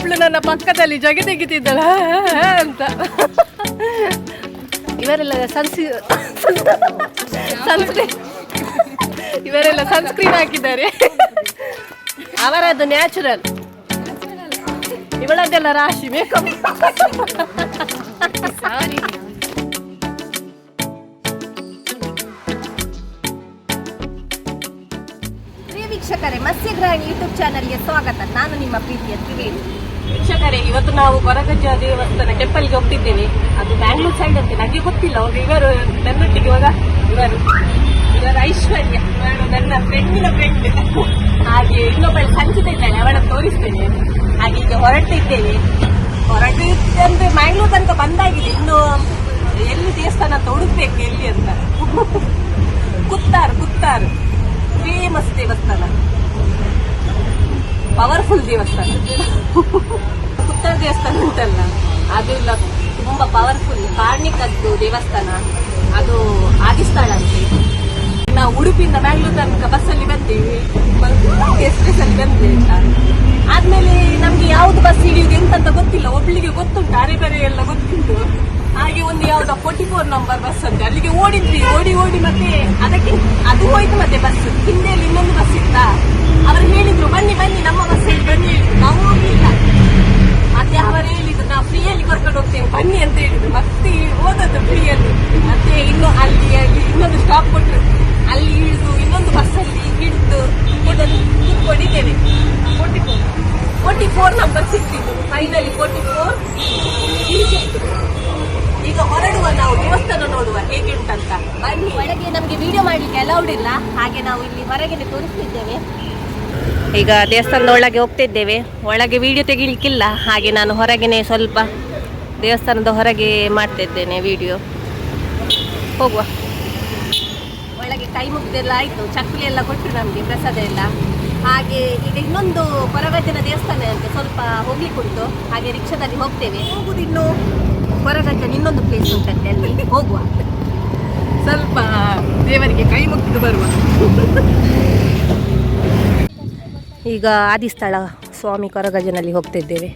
ಒಬ್ಳು ನನ್ನ ಪಕ್ಕದಲ್ಲಿ ಜಗ ತೆಗಿತಿದ್ದಳ ಅಂತ. ಇವರೆಲ್ಲ ಇವರೆಲ್ಲ ಸನ್ಸ್ಕ್ರೀನ್ ಹಾಕಿದ್ದಾರೆ. ಅವರದ್ದು ನ್ಯಾಚುರಲ್, ಇವಳದ್ದೆಲ್ಲ ರಾಶಿ ಮೇಕಪ್. ವೀಕ್ಷಕರೇ, ಮತ್ಸ್ಯಗ್ರಹಣಿ ಯೂಟ್ಯೂಬ್ ಚಾನಲ್ಗೆ ಸ್ವಾಗತ. ನಾನು ನಿಮ್ಮ ಪ್ರೀತಿಯ ತ್ರಿವೇಣಿ. ವೀಕ್ಷಕರೇ, ಇವತ್ತು ನಾವು ಕೊರಗಜ್ಜ ದೇವಸ್ಥಾನ ಟೆಂಪಲ್ಗೆ ಹೋಗ್ತಿದ್ದೇವೆ. ಅದು ಬ್ಯಾಂಗ್ಳೂರ್ ಸೈಡ್ ಅಂತ ನನಗೆ ಗೊತ್ತಿಲ್ಲ. ಇವರು ನನ್ನೊಟ್ಟಿಗೆ ಇವರು ಐಶ್ವರ್ಯ, ನನ್ನ ಫ್ರೆಂಡಿನ ಫ್ರೆಂಡ್. ಹಾಗೆ ಇನ್ನೊಬ್ಬಳು ಸಂಚಿತ ಇದ್ದಾಳೆ, ಅವಳನ್ನು ತೋರಿಸ್ತೇನೆ. ಹಾಗೆ ಈಗ ಹೊರಟಿದ್ದೇವೆ. ಹೊರಟಿದ್ದಂದ್ರೆ ಮ್ಯಾಂಗ್ಳೂರ್ ತನಕ ಬಂದಾಗಿದೆ. ಇನ್ನು ಎಲ್ಲಿ ದೇವಸ್ಥಾನ ಅಂತ ಹುಡುಕ್ಬೇಕು, ಎಲ್ಲಿ ಅಂತ. ಕುತ್ತಾರು ಫೇಮಸ್ ದೇವಸ್ಥಾನ, ಪವರ್ಫುಲ್ ದೇವಸ್ಥಾನ. ಕುತ್ತಾರ ದೇವಸ್ಥಾನ ಉಂಟಲ್ಲ, ಅದೆಲ್ಲ ತುಂಬಾ ಪವರ್ಫುಲ್. ಕಾರ್ಣಿಕದ್ದು ದೇವಸ್ಥಾನ, ಅದು ಆದಿಸ್ಥಳ ಅಂತೆ. ನಾವು ಉಡುಪಿಯಿಂದ ಬ್ಯಾಂಗ್ಳೂರ್ ತನಕ ಬಸ್ಸಲ್ಲಿ ಬಂದೇವೆ, ಎಕ್ಸ್ಪ್ರೆಸ್ ಅಲ್ಲಿ ಬಂದ್ವಿ ಅಂತ. ಆದ್ಮೇಲೆ ನಮ್ಗೆ ಯಾವ್ದು ಬಸ್ ಹಿಡಿಯುದು ಎಂತಂತ ಗೊತ್ತಿಲ್ಲ. ಒಬ್ಳಿಗೆ ಗೊತ್ತುಂಟು, ಅರೆ ಎಲ್ಲ ಗೊತ್ತುಂಟು. ಹಾಗೆ ಒಂದು ಯಾವ್ದು 44 ನಂಬರ್ ಬಸ್ ಅಂತ ಅಲ್ಲಿಗೆ ಓಡಿದ್ವಿ. ಓಡಿ ಮತ್ತೆ ಅದಕ್ಕೆ ಅದು ಹೋಯ್ತು. ಮತ್ತೆ ಬಸ್ ಹಿಂದೆಯಲ್ಲಿ ಇನ್ನೊಂದು ಬಸ್ ಇತ್ತ. ಅವರು ಹೇಳಿದ್ರು ಬನ್ನಿ ನಮ್ಮ ಬಸ್ ಬನ್ನಿ. ನಾವು ಹೋಗ್ಲಿಲ್ಲ. ಮತ್ತೆ ಅವರು ಹೇಳಿದ್ರು ನಾವು ಫ್ರೀಯಲ್ಲಿ ಕರ್ಕೊಂಡು ಹೋಗ್ತೇವೆ ಬನ್ನಿ ಅಂತ ಹೇಳಿದ್ರು. ಮತ್ತೆ ಹೋದದ್ದು ಫ್ರೀಯಲ್ಲಿ. ಮತ್ತೆ ಅಲ್ಲಿ ಇನ್ನೊಂದು ಸ್ಟಾಪ್ ಕೊಟ್ಟರು. ಅಲ್ಲಿ ಹಿಡಿದು ಇನ್ನೊಂದು ಬಸ್ಸಲ್ಲಿ ಹಿಡಿದು ಕೂತ್ಕೊಂಡಿದ್ದೇವೆ. 44 ನಂಬರ್ ಸಿಕ್ತಿತ್ತು. ಫೈನಲಿ 44 ಈಗ ಹೊರಡುವ. ನಾವು ದೇವಸ್ಥಾನ ನೋಡುವ ಹೇಗೆ ಉಂಟಂತ. ಬನ್ನಿ. ಒಳಗೆ ನಮಗೆ ವಿಡಿಯೋ ಮಾಡ್ಲಿಕ್ಕೆ ಅಲೌಡ್ ಇಲ್ಲ, ಹಾಗೆ ನಾವು ಇಲ್ಲಿ ಹೊರಗೆ ತೋರಿಸ್ತಿದ್ದೇವೆ. ಈಗ ದೇವಸ್ಥಾನದ ಒಳಗೆ ಹೋಗ್ತಿದ್ದೇವೆ. ಒಳಗೆ ವಿಡಿಯೋ ತೆಗಿಲಿಕ್ಕಿಲ್ಲ, ಹಾಗೆ ನಾನು ಹೊರಗೇನೆ ಸ್ವಲ್ಪ ದೇವಸ್ಥಾನದ ಹೊರಗೆ ಮಾಡ್ತಿದ್ದೇನೆ ವಿಡಿಯೋ. ಹೋಗುವ. ಒಳಗೆ ಕೈ ಮುಗ್ದೆಲ್ಲ ಆಯ್ತು. ಚಕ್ಲಿ ಎಲ್ಲ ಕೊಟ್ಟರು ನಮಗೆ, ಪ್ರಸಾದ ಎಲ್ಲ. ಹಾಗೆ ಈಗ ಇನ್ನೊಂದು ಕೊರಗಜ್ಜನ ದೇವಸ್ಥಾನ ಅಂತ ಸ್ವಲ್ಪ ಹೋಗ್ಲಿಕ್ಕೆ ಉಂಟು. ಹಾಗೆ ರಿಕ್ಷಾದಲ್ಲಿ ಹೋಗ್ತೇವೆ. ಹೋಗುದು ಇನ್ನು ಕೊರಗಜ್ಜನ ಇನ್ನೊಂದು ಪ್ಲೇಸ್ ಉಂಟಂತೆ, ಅಲ್ಲಿ ಹೋಗುವ. ಸ್ವಲ್ಪ ದೇವರಿಗೆ ಕೈ ಮುಗಿದು ಬರುವ. ಈಗ ಆದಿಸ್ಥಳ ಸ್ವಾಮಿ ಕೊರಗಜ್ಜನಲ್ಲಿ ಹೋಗ್ತಿದ್ದೇವೆ.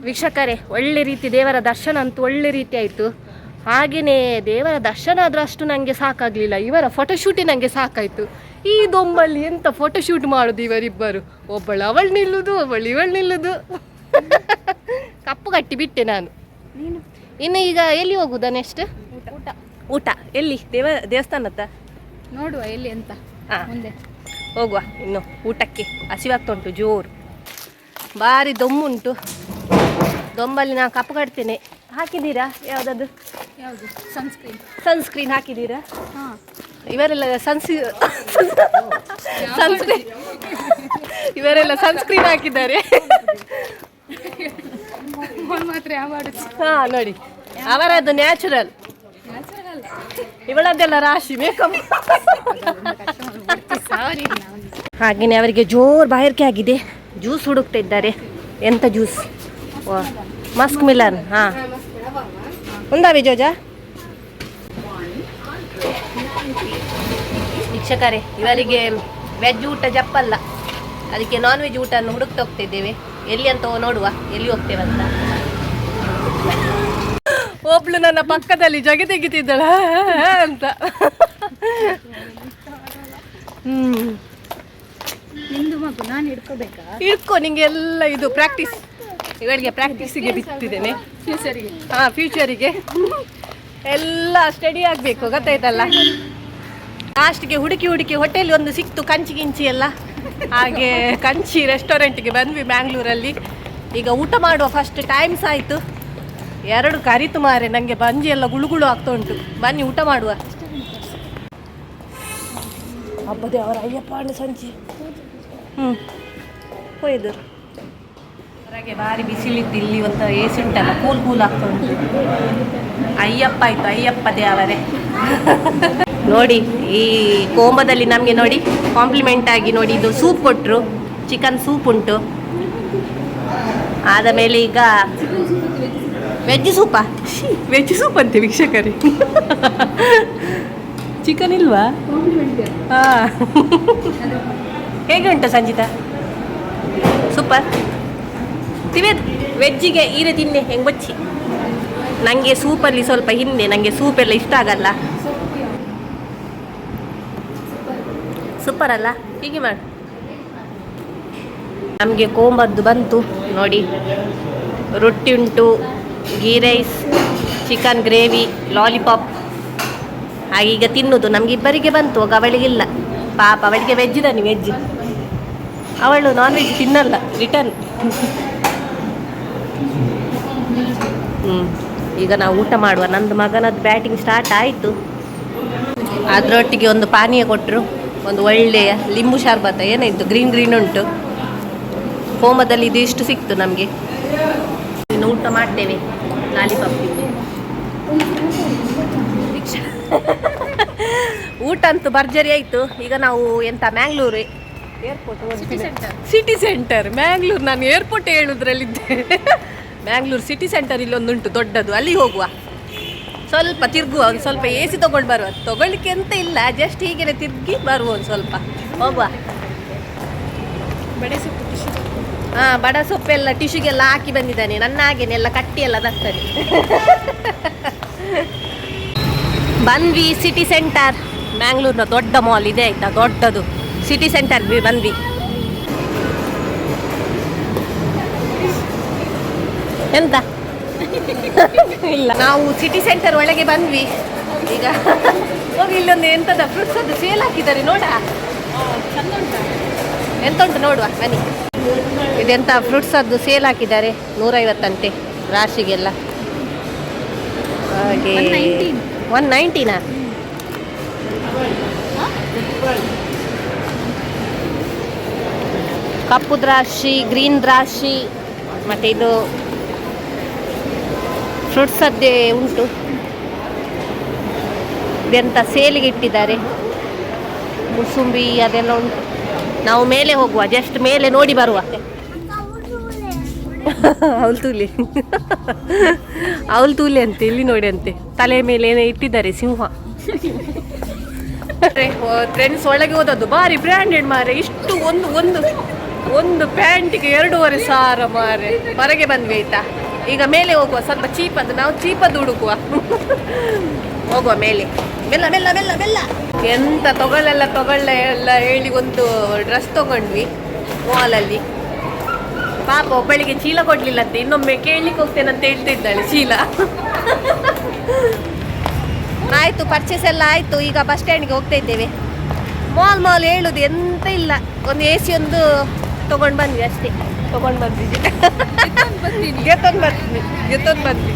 ವೀಕ್ಷಕರೇ, ಒಳ್ಳೆ ರೀತಿ ದೇವರ ದರ್ಶನ ಅಂತೂ ಒಳ್ಳೆ ರೀತಿ ಆಯಿತು. ಹಾಗೆಯೇ ದೇವರ ದರ್ಶನ ಆದರೂ ಅಷ್ಟು ನನಗೆ ಸಾಕಾಗಲಿಲ್ಲ. ಇವರ ಫೋಟೋಶೂಟಿ ನನಗೆ ಸಾಕಾಯಿತು. ಈ ದೊಂಬಲ್ಲಿ ಎಂತ ಫೋಟೋಶೂಟ್ ಮಾಡೋದು ಇವರಿಬ್ಬರು. ಒಬ್ಬಳು ಅವಳು ನಿಲ್ಲುದು, ಇವಳು ನಿಲ್ಲುದು. ಕಪ್ಪು ಕಟ್ಟಿ ಬಿಟ್ಟೆ ನಾನು. ಇನ್ನು ಈಗ ಎಲ್ಲಿ ಹೋಗುದಾ ನೆಕ್ಸ್ಟ್? ಊಟ ಎಲ್ಲಿ? ದೇವಸ್ಥಾನದ ನೋಡುವ ಎಲ್ಲಿ ಅಂತ. ಮುಂದೆ ಹೋಗುವ. ಇನ್ನು ಊಟಕ್ಕೆ ಹಸಿವಾಗ್ತಾ ಉಂಟು ಜೋರು. ಭಾರಿ ದೊಮ್ಮುಂಟು. ದೊಂಬಲ್ಲಿ ನಾನು ಕಪ್ಪು ಕಟ್ತೇನೆ. ಹಾಕಿದ್ದೀರಾ? ಯಾವುದು ಸನ್ಸ್ಕ್ರೀನ್ ಹಾಕಿದ್ದೀರಾ? ಇವರೆಲ್ಲ ಇವರೆಲ್ಲ ಸನ್ಸ್ಕ್ರೀನ್ ಹಾಕಿದ್ದಾರೆ. ನೋಡಿ, ಅವರದ್ದು ನ್ಯಾಚುರಲ್, ಇವಳದ್ದೆಲ್ಲ ರಾಶಿ ಮೇಕಪ್. ಹಾಗೆಯೇ ಅವರಿಗೆ ಜೋರು ಬಾಯಾರಿಕೆ ಆಗಿದೆ. ಜ್ಯೂಸ್ ಹುಡುಕ್ತಾ ಇದ್ದಾರೆ. ಎಂತ ಜ್ಯೂಸ್? ಮಸ್ಕ್ ಮಿಲನ್. ಉಂದಾವಿ ಜೋಜಾ? ವೀಕ್ಷಕರೇ, ಇವರಿಗೆ ವೆಜ್ ಊಟ ಜಪ್ಪಲ್ಲ, ಅದಕ್ಕೆ ನಾನ್ ವೆಜ್ ಊಟವನ್ನು ಹುಡುಕ್ತಾ ಹೋಗ್ತಿದ್ದೇವೆ. ಎಲ್ಲಿ ಅಂತ ನೋಡುವ, ಎಲ್ಲಿ ಹೋಗ್ತೇವಂತ. ಒಬ್ಳು ನನ್ನ ಪಕ್ಕದಲ್ಲಿ ಜಗ ತೆಗಿತಿದ್ದಳ ಅಂತ. ಹಿಡ್ಕೊ, ನಿಂಗೆ ಎಲ್ಲ ಇದು ಪ್ರಾಕ್ಟೀಸ್. ಇವಳಿಗೆ ಪ್ರಾಕ್ಟೀಸಿಗೆ ಬಿತ್ತಿದ್ದೇನೆ. ಫ್ಯೂಚರಿಗೆ ಎಲ್ಲ ಸ್ಟಡಿ ಆಗಬೇಕು, ಗೊತ್ತಾಯ್ತಲ್ಲ. ಲಾಸ್ಟ್ಗೆ ಹುಡುಕಿ ಹೋಟೆಲ್ ಒಂದು ಸಿಕ್ತು, ಕಂಚಿ ಗಿಂಚಿ ಎಲ್ಲ. ಹಾಗೆ ಕಂಚಿ ರೆಸ್ಟೋರೆಂಟ್ಗೆ ಬಂದ್ವಿ ಮ್ಯಾಂಗ್ಳೂರಲ್ಲಿ. ಈಗ ಊಟ ಮಾಡುವ. ಫಸ್ಟ್ ಟೈಮ್ಸ್ ಆಯಿತು. ಎರಡು ಕರಿತು ಮಾರೆ, ನನಗೆ ಬಂಜಿ ಎಲ್ಲ ಗುಳುಗುಳು ಆಗ್ತಾ ಉಂಟು. ಬನ್ನಿ ಊಟ ಮಾಡುವ. ಹಬ್ಬದೇ ಅವರ ಅಯ್ಯಪ್ಪ ಹಣ್ಣು ಸಂಜೆ ಹೋಯ್ದು ಹೊರಗೆ ಭಾರಿ ಬಿಸಿಲಿದ್ದು. ಇಲ್ಲಿ ಒಂದು AC ಉಂಟಲ್ಲ, ಕೂಲ್ ಆಗ್ತಾ ಉಂಟು. ಅಯ್ಯಪ್ಪ ಆಯ್ತು, ಅಯ್ಯಪ್ಪ ದೇವರೇ. ನೋಡಿ ಈ ಕೋಂಬದಲ್ಲಿ ನಮಗೆ ನೋಡಿ ಕಾಂಪ್ಲಿಮೆಂಟ್ ಆಗಿ ನೋಡಿ ಇದು ಸೂಪ್ ಕೊಟ್ಟರು, ಚಿಕನ್ ಸೂಪ್ ಉಂಟು. ಆದ ಮೇಲೆ ಈಗ ವೆಜ್ ಸೂಪಾ, ವೆಜ್ ಸೂಪ್ ಅಂತೆ ವೀಕ್ಷಕರೇ. ಚಿಕನ್ ಇಲ್ವಾ? ಹಾಂ, ಹೇಗೆ ಉಂಟು ಸಂಜಿತಾ? ಸೂಪರ್. ತಿವೇದು ವೆಜ್ಜಿಗೆ ಈರೆ ತಿನ್ನೆ ಹೆಂಗೆ ಬಚ್ಚಿ. ನನಗೆ ಸೂಪಲ್ಲಿ ಸ್ವಲ್ಪ ಹಿಂದೆ, ನನಗೆ ಸೂಪೆಲ್ಲ ಇಷ್ಟ ಆಗಲ್ಲ. ಸೂಪರ್ ಅಲ್ಲ? ಹೀಗೆ ಮಾಡು. ನಮಗೆ ಕೋಂಬದ್ದು ಬಂತು ನೋಡಿ. ರೊಟ್ಟಿ ಉಂಟು, ghee rice, chicken gravy, lollipop. ಹಾಗೆ ಈಗ ತಿನ್ನೋದು ನಮಗಿಬ್ಬರಿಗೆ ಬಂತು, ಅವಳಿಗಿಲ್ಲ ಪಾಪ. ಅವಳಿಗೆ ವೆಜ್ ತಾನೆ, ವೆಜ್. ಅವಳು ನಾನ್ ವೆಜ್ ತಿನ್ನಲ್ಲ, ರಿಟರ್ನ್. ಈಗ ನಾವು ಊಟ ಮಾಡುವ. ನಂದು ಮಗನದ್ದು ಬ್ಯಾಟಿಂಗ್ ಸ್ಟಾರ್ಟ್ ಆಯಿತು. ಅದರೊಟ್ಟಿಗೆ ಒಂದು ಪಾನೀಯ ಕೊಟ್ಟರು, ಒಂದು ಒಳ್ಳೆಯ ಲಿಂಬು ಶಾರ್ಬತ್ತ ಏನಾಯಿತು, ಗ್ರೀನ್ ಉಂಟು. ಹೋಮದಲ್ಲಿ ಇದು ಇಷ್ಟು ಸಿಕ್ತು ನಮಗೆ. ಇನ್ನು ಊಟ ಮಾಡ್ತೇವೆ. ಲಾಲಿಪಾಪ್ ಊಟ ಅಂತೂ ಭರ್ಜರಿ ಆಯಿತು. ಈಗ ನಾವು ಎಂತ Mangalore airport, city centre Mangalore. ನಾನು ಏರ್ಪೋರ್ಟ್ ಹೇಳುದ್ರಲ್ಲಿದ್ದೆ. ಮ್ಯಾಂಗ್ಳೂರು ಸಿಟಿ ಸೆಂಟರ್ ಇಲ್ಲೊಂದುಂಟು ದೊಡ್ಡದು, ಅಲ್ಲಿಗೆ ಹೋಗುವ. ಸ್ವಲ್ಪ ತಿರುಗುವ, ಒಂದು ಸ್ವಲ್ಪ AC ತೊಗೊಂಡು ಬರುವ. ತೊಗೊಳ್ಳಿಕ್ಕೆ ಎಂತ ಇಲ್ಲ, ಜಸ್ಟ್ ಹೀಗೆ ತಿರುಗಿ ಬರುವ. ಒಂದು ಸ್ವಲ್ಪ ಹೋಗುವ. ಹಾಂ, ಬಡ ಸೊಪ್ಪೆಲ್ಲ ಟಿಶ್ಯೂಗೆಲ್ಲ ಹಾಕಿ ಬಂದಿದ್ದಾನೆ. ನನ್ನ ಹಾಗೇನೆ ಎಲ್ಲ ಕಟ್ಟಿ ಎಲ್ಲ ತರ್ತಾನೆ. ಬಂದ್ವಿ ಸಿಟಿ ಸೆಂಟರ್. ಮ್ಯಾಂಗ್ಳೂರಿನ ದೊಡ್ಡ ಮಾಲ್ ಇದೆ ಆಯ್ತಾ, ದೊಡ್ಡದು ಸಿಟಿ ಸೆಂಟರ್ ಬಂದ್ವಿ. ಎಂತ ಇಲ್ಲ, ನಾವು ಸಿಟಿ ಸೆಂಟರ್ ಒಳಗೆ ಬಂದ್ವಿ. ಈಗ ಹೋಗಿ ಇಲ್ಲೊಂದು ಎಂತದ ಫ್ರೂಟ್ಸ್ ಅದು ಸೇಲ್ ಹಾಕಿದ್ದಾರೆ ನೋಡ. ಎಂತ ಉಂಟು ನೋಡುವ ಬನ್ನಿ. ಇದೆಂತ ಫ್ರೂಟ್ಸ್ ಅದು ಸೇಲ್ ಹಾಕಿದ್ದಾರೆ, 150 ಅಂತೆ ರಾಶಿಗೆಲ್ಲ. ಹಾಗೆ 190ನಾ? ಕಪ್ಪು ದ್ರಾಕ್ಷಿ, ಗ್ರೀನ್ ದ್ರಾಕ್ಷಿ, ಮತ್ತು ಇದು ಫ್ರೂಟ್ಸ್ ಅದ್ದೇ ಉಂಟು. ಇದೆಂತ ಸೇಲಿಗೆ ಇಟ್ಟಿದ್ದಾರೆ. ಮುಸುಂಬಿ ಅದೆಲ್ಲ ಉಂಟು. ನಾವು ಮೇಲೆ ಹೋಗುವ, ಜಸ್ಟ್ ಮೇಲೆ ನೋಡಿ ಬರುವ. ಅವಳು ತೂಲಿ ಅಂತೆ, ಇಲ್ಲಿ ನೋಡಿ ಅಂತೆ. ತಲೆ ಮೇಲೆ ಏನೇ ಇಟ್ಟಿದ್ದಾರೆ, ಸಿಂಹ. ಫ್ರೆಂಡ್ಸ್ ಒಳಗೆ ಹೋದದ್ದು ಭಾರಿ ಬ್ರ್ಯಾಂಡೆಡ್ ಮಾರೆ. ಇಷ್ಟು ಒಂದು ಪ್ಯಾಂಟಿಗೆ 2,500 ಮಾರೆ. ಹೊರಗೆ ಬಂದ್ವಿ ಆಯ್ತಾ. ಈಗ ಮೇಲೆ ಹೋಗುವ, ಸ್ವಲ್ಪ ಚೀಪದ್ದು. ನಾವು ಚೀಪದ್ದು ಹುಡುಕುವ. ಹೋಗುವ ಮೇಲೆ. ಮೆಲ್ಲ ಮೆಲ್ಲ ಮೆಲ್ಲ ಮೆಲ್ಲ. ಎಂತ ತಗೊಳ್ಳ ಹೇಳಿ ಒಂದು ಡ್ರೆಸ್ ತಗೊಂಡ್ವಿ ಮಾಲಲ್ಲಿ. ಪಾಪ ಒಬ್ಬಳಿಗೆ ಚೀಲ ಕೊಡ್ಲಿಲ್ಲಂತೆ. ಇನ್ನೊಮ್ಮೆ ಕೇಳಲಿಕ್ಕೆ ಹೋಗ್ತೇನಂತ ಹೇಳ್ತಿದ್ದಾಳೆ ಚೀಲ. ಆಯಿತು, ಪರ್ಚೇಸ್ ಎಲ್ಲ ಆಯಿತು. ಈಗ ಬಸ್ ಸ್ಟ್ಯಾಂಡ್ಗೆ ಹೋಗ್ತಾ ಇದ್ದೇವೆ. ಮಾಲ್ ಹೇಳುದು ಎಂತ ಇಲ್ಲ. ಒಂದು AC ಒಂದು ತೊಗೊಂಡು ಬಂದ್ವಿ ಅಷ್ಟೇ. ತೊಗೊಂಡು ಬಂದ್ವಿ. ಗೆತ್ತೊಂದು ಬಂದ್ವಿ.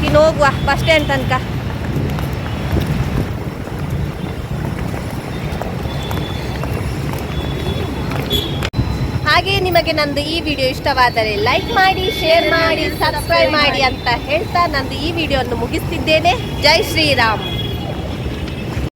ಇನ್ನು ಹೋಗುವ ಬಸ್ ಸ್ಟ್ಯಾಂಡ್ ತನಕ. ಹಾಗೆ ನಿಮಗೆ ನಂದು ಈ ವಿಡಿಯೋ ಇಷ್ಟವಾದರೆ ಲೈಕ್ ಮಾಡಿ, ಶೇರ್ ಮಾಡಿ, ಸಬ್ಸ್ಕ್ರೈಬ್ ಮಾಡಿ ಅಂತ ಹೇಳ್ತಾ ನಂದು ಈ ವಿಡಿಯೋವನ್ನು ಮುಗಿಸ್ತಿದ್ದೇನೆ. ಜೈ ಶ್ರೀರಾಮ್.